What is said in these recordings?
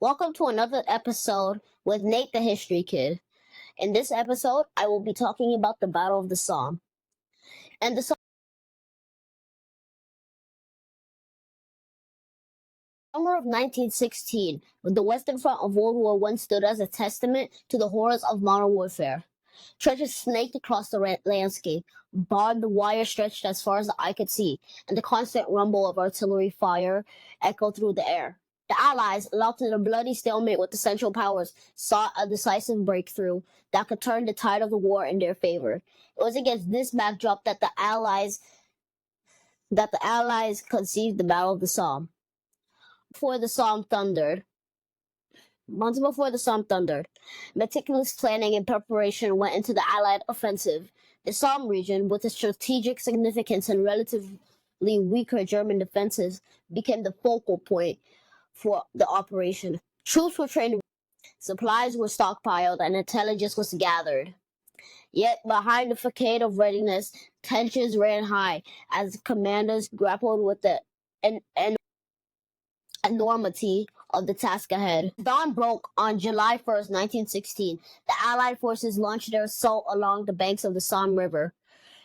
Welcome to another episode with Nate the History Kid. In this episode, I will be talking about the Battle of the Somme. And the summer of 1916, the Western Front of World War I stood as a testament to the horrors of modern warfare. Trenches snaked across the landscape, barbed wire stretched as far as the eye could see, and the constant rumble of artillery fire echoed through the air. The Allies, locked in a bloody stalemate with the Central Powers, sought a decisive breakthrough that could turn the tide of the war in their favor. It was against this backdrop that the Allies conceived the Battle of the Somme. Before the Somme thundered, Months before the Somme thundered, meticulous planning and preparation went into the Allied offensive. The Somme region, with its strategic significance and relatively weaker German defenses, became the focal point for the operation. Troops were trained, supplies were stockpiled, and intelligence was gathered. Yet, behind the facade of readiness, tensions ran high as commanders grappled with the enormity of the task ahead. Dawn broke on July 1st, 1916. The Allied forces launched their assault along the banks of the Somme River.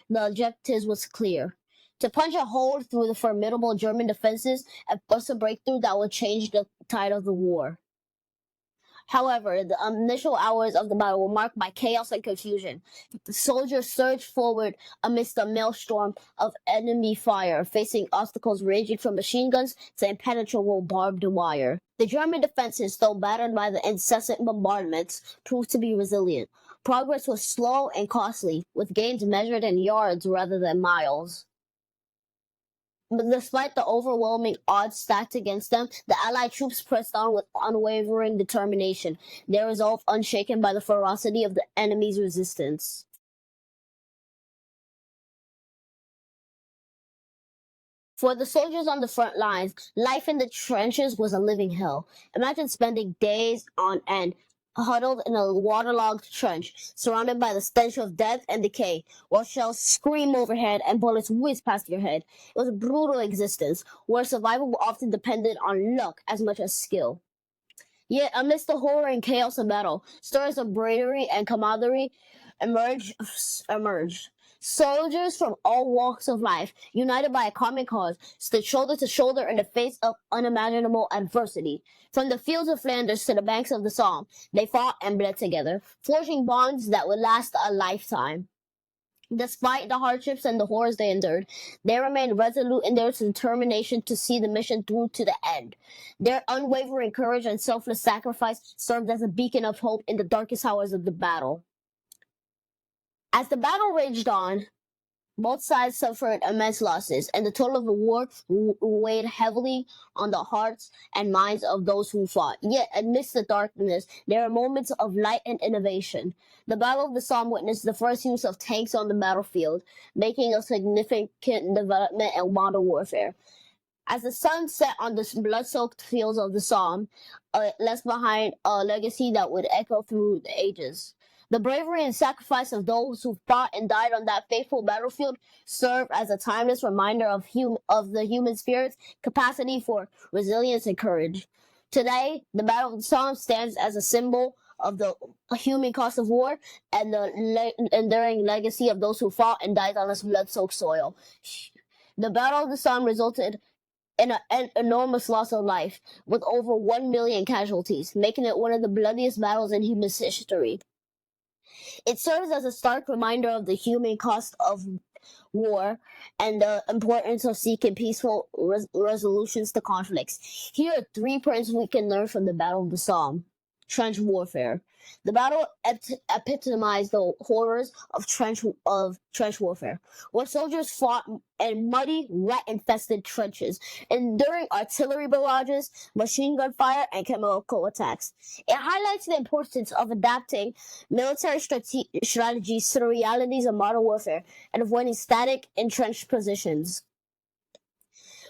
The objective was clear: to punch a hole through the formidable German defenses and force a breakthrough that would change the tide of the war. However, the initial hours of the battle were marked by chaos and confusion. The soldiers surged forward amidst a maelstrom of enemy fire, facing obstacles ranging from machine guns to impenetrable barbed wire. The German defenses, though battered by the incessant bombardments, proved to be resilient. Progress was slow and costly, with gains measured in yards rather than miles. But despite the overwhelming odds stacked against them, the Allied troops pressed on with unwavering determination, their resolve unshaken by the ferocity of the enemy's resistance. For the soldiers on the front lines, life in the trenches was a living hell. Imagine spending days on end huddled in a waterlogged trench, surrounded by the stench of death and decay, while shells scream overhead and bullets whiz past your head. It was a brutal existence, where survival often depended on luck as much as skill. Yet, amidst the horror and chaos of battle, stories of bravery and camaraderie emerged. Soldiers from all walks of life, united by a common cause, stood shoulder to shoulder in the face of unimaginable adversity. From the fields of Flanders to the banks of the Somme, they fought and bled together, forging bonds that would last a lifetime. Despite the hardships and the horrors they endured, they remained resolute in their determination to see the mission through to the end. Their unwavering courage and selfless sacrifice served as a beacon of hope in the darkest hours of the battle. As the battle raged on, both sides suffered immense losses, and the toll of the war weighed heavily on the hearts and minds of those who fought. Yet, amidst the darkness, there are moments of light and innovation. The Battle of the Somme witnessed the first use of tanks on the battlefield, making a significant development in modern warfare. As the sun set on the blood-soaked fields of the Somme, it left behind a legacy that would echo through the ages. The bravery and sacrifice of those who fought and died on that fateful battlefield serve as a timeless reminder of the human spirit's capacity for resilience and courage. Today, the Battle of the Somme stands as a symbol of the human cost of war and the enduring legacy of those who fought and died on this blood-soaked soil. The Battle of the Somme resulted in an enormous loss of life, with over 1 million casualties, making it one of the bloodiest battles in human history. It serves as a stark reminder of the human cost of war and the importance of seeking peaceful resolutions to conflicts. Here are 3 points we can learn from the Battle of the Somme. Trench warfare. The battle epitomized the horrors of trench warfare, where soldiers fought in muddy, rat-infested trenches, enduring artillery barrages, machine gun fire, and chemical attacks. It highlights the importance of adapting military strategies to the realities of modern warfare and avoiding static, entrenched positions.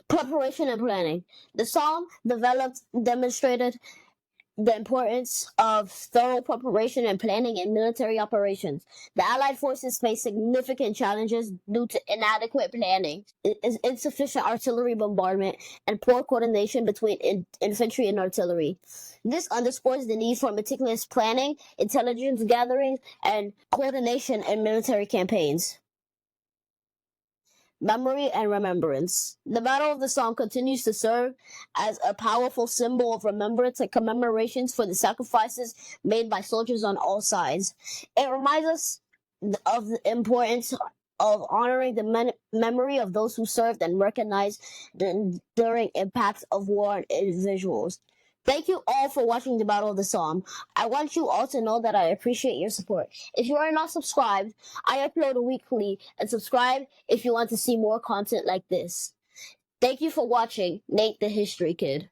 Preparation and planning. The Somme demonstrated the importance of thorough preparation and planning in military operations. The Allied forces faced significant challenges due to inadequate planning, insufficient artillery bombardment, and poor coordination between infantry and artillery. This underscores the need for meticulous planning, intelligence gathering, and coordination in military campaigns. Memory and remembrance. The Battle of the Somme continues to serve as a powerful symbol of remembrance and commemorations for the sacrifices made by soldiers on all sides. It reminds us of the importance of honoring the memory of those who served and recognize the enduring impacts of war on individuals. Thank you all for watching the Battle of the Somme. I want you all to know that I appreciate your support. If you are not subscribed, I upload weekly, and subscribe if you want to see more content like this. Thank you for watching, Nate the History Kid.